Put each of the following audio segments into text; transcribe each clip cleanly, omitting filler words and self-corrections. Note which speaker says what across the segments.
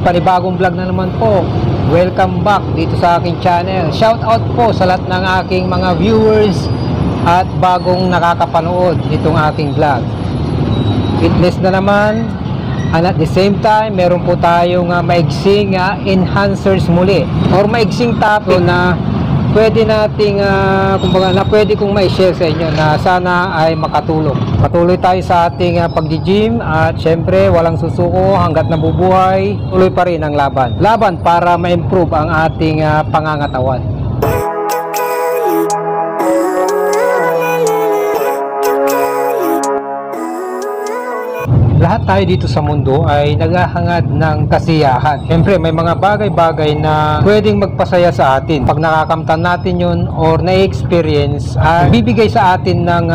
Speaker 1: panibagong vlog na naman po. Welcome back dito sa aking channel. Shout out po sa lahat ng aking mga viewers at bagong nakakapanood nitong aking vlog. Fitness na naman, and at the same time meron po tayong maigsing enhancers muli, or maigsing topic na pwede nating kumbaga na pwede kong ma-share sa inyo na sana ay makatulong. Patuloy tayo sa ating pag-gym at syempre walang susuko hanggat nabubuhay. Tuloy pa rin ang laban para ma-improve ang ating pangangatawan. Lahat tayo dito sa mundo ay naghahangad ng kasiyahan. Siyempre may mga bagay-bagay na pwedeng magpasaya sa atin. Pag nakakamtan natin yun or na-experience, ay bibigay sa atin ng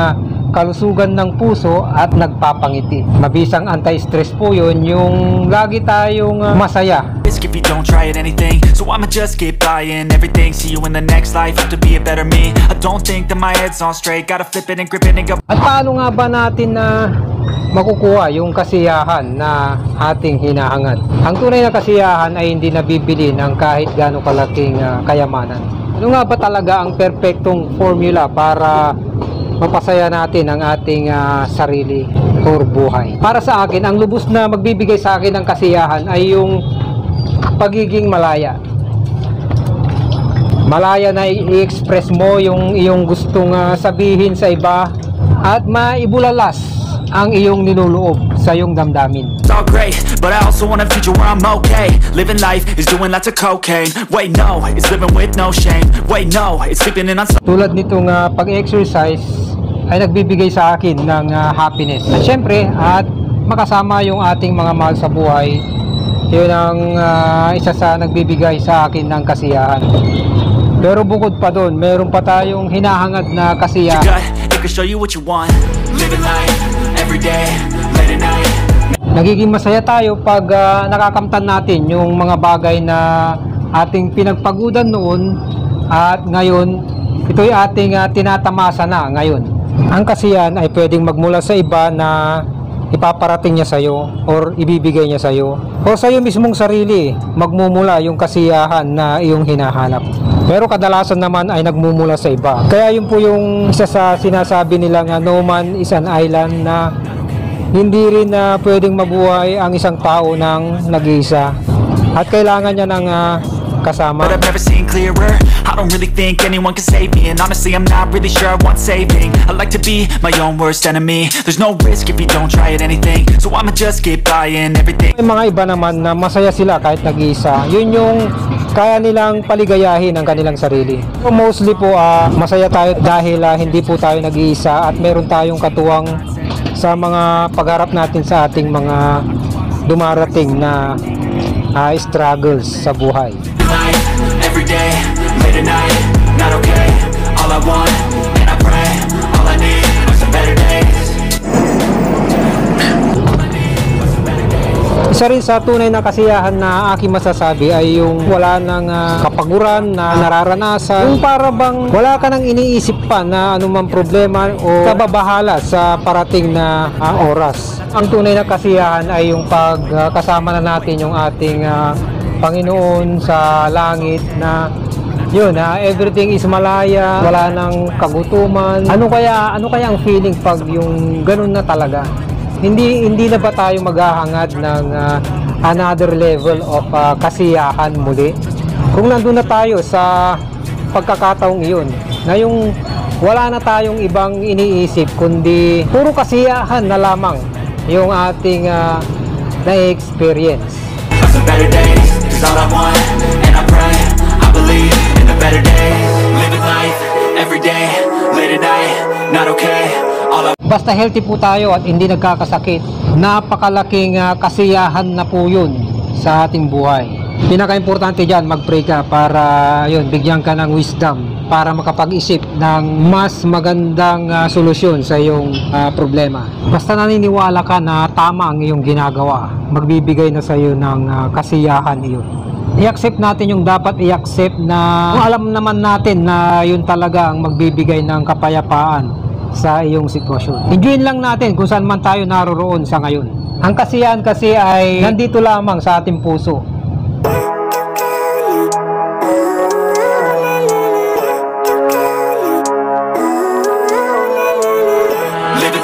Speaker 1: kalusugan ng puso at nagpapangiti. Mabisang anti-stress po yun, yung lagi tayong masaya.
Speaker 2: If you don't try it anything, so I'ma just keep buying everything. See you in the next life, have to be a better me. I don't think that my head's on straight, gotta flip it and grip it and go.
Speaker 1: At paano nga ba natin na makukuha yung kasiyahan na ating hinahangad? Ang tunay na kasiyahan ay hindi nabibili ng kahit gaano kalaking kayamanan. Ano nga ba talaga ang perpektong formula para mapasaya natin ang ating sarili or buhay? Para sa akin, ang lubos na magbibigay sa akin ng kasiyahan ay yung pagiging malaya. Malaya na i-express mo yung iyong gustong sabihin sa iba at maibulalas ang iyong niluloob sa iyong damdamin.
Speaker 2: It's all great, but I also want a future where I'm okay. Living life is doing lots of cocaine. Wait, no, it's living with no shame. Wait, no, it's sleeping in on.
Speaker 1: Tulad nitong pag-exercise ay nagbibigay sa akin ng happiness. At syempre, at makasama yung ating mga mahal sa buhay, yun ang isa sa nagbibigay sa akin ng kasiyahan. Pero bukod pa doon, meron pa tayong hinahangad na kasiyahan.
Speaker 2: It can show you what you want. Living life every day, late at night.
Speaker 1: Nagiging masaya tayo pag nakakamtan natin yung mga bagay na ating pinagpagudan noon at ngayon ito'y ating tinatamasa na ngayon. Ang kasiyahan ay pwedeng magmula sa iba na ipaparating niya sa'yo or ibibigay niya sa'yo, o sa'yo mismong sarili magmumula yung kasiyahan na iyong hinahanap. Pero kadalasan naman ay nagmumula sa iba. Kaya yun po yung isa sa sinasabi nilang no man is an island, na hindi rin na pwedeng mabuhay ang isang tao ng nag-iisa at kailangan niya ng kasama.
Speaker 2: But I've never seen clearer. I don't really think anyone can save me, and honestly I'm not really sure I want saving. I like to be my own worst enemy. There's no risk if you don't try it anything, so I'ma just keep buying everything.
Speaker 1: May mga iba naman na masaya sila kahit nag-iisa. Yun yung kaya nilang paligayahin ang kanilang sarili. So mostly po masaya tayo dahil hindi po tayo nag-iisa at meron tayong katuwang sa mga pagharap natin sa ating mga dumarating na struggles sa buhay.
Speaker 2: Every day, late at night, not okay. All I want, and I pray, all I need are some better days.
Speaker 1: Isa rin sa tunay na kasiyahan na aking masasabi ay yung wala ng kapaguran na nararanasan. Yung para bang wala ka nang iniisip pa na anumang problema o kababahala sa parating na oras. Ang tunay na kasiyahan ay yung pagkasama na natin yung ating Panginoon sa langit, na yun everything is malaya, wala nang kagutuman. Ano kaya ang feeling pag yung ganun na talaga? Hindi na ba tayo maghahangad ng another level of kasiyahan muli? Kung nandun na tayo sa pagkakataong iyon, na yung wala na tayong ibang iniisip kundi puro kasiyahan na lamang yung ating na-experience.
Speaker 2: All I want, and I pray, I believe in a better day. Living life, every day, late at night, not okay.
Speaker 1: Basta healthy po tayo at hindi nagkakasakit, napakalaking kasiyahan na po yun sa ating buhay. Pinaka-importante dyan, mag-pray ka para yun, bigyan ka ng wisdom para makapag-isip ng mas magandang solusyon sa iyong problema. Basta naniniwala ka na tama ang iyong ginagawa, magbibigay na sa iyo ng kasiyahan iyon. I-accept natin yung dapat i-accept, na kung alam naman natin na yun talaga ang magbibigay ng kapayapaan sa iyong sitwasyon. Enjoyin lang natin kung saan man tayo naroroon sa ngayon. Ang kasiyahan kasi ay nandito lamang sa ating puso.
Speaker 2: Living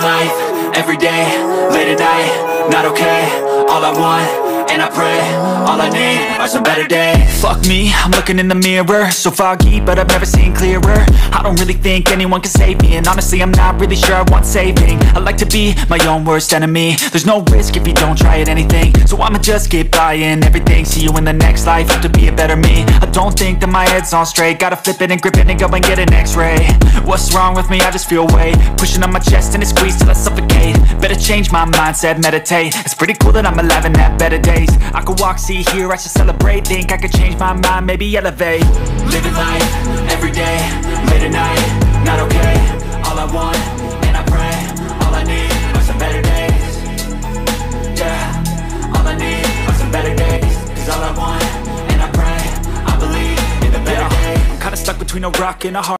Speaker 2: life, everyday, late at night, not okay. All I want, and I pray, all I need are some better days. Fuck me, I'm looking in the mirror, so foggy, but I've never seen clearer. I don't really think anyone can save me, and honestly I'm not really sure I want saving. I like to be my own worst enemy. There's no risk if you don't try at anything, so I'ma just keep buying everything. See you in the next life, have to be a better me. I don't think that my head's on straight, gotta flip it and grip it and go and get an x-ray. What's wrong with me? I just feel weight pushing on my chest and it squeezes till I suffocate. Better change my mindset, meditate. It's pretty cool that I'm alive and have better days. I could walk, see, hear, I should celebrate. Think I could change my mind, maybe elevate. Living life, everyday, late at night, not okay. All I want, and I pray, all I need are some better days. Yeah, all I need are some better days. Cause all I want, and I pray, I believe in the better days. I'm kinda stuck between a rock and a hard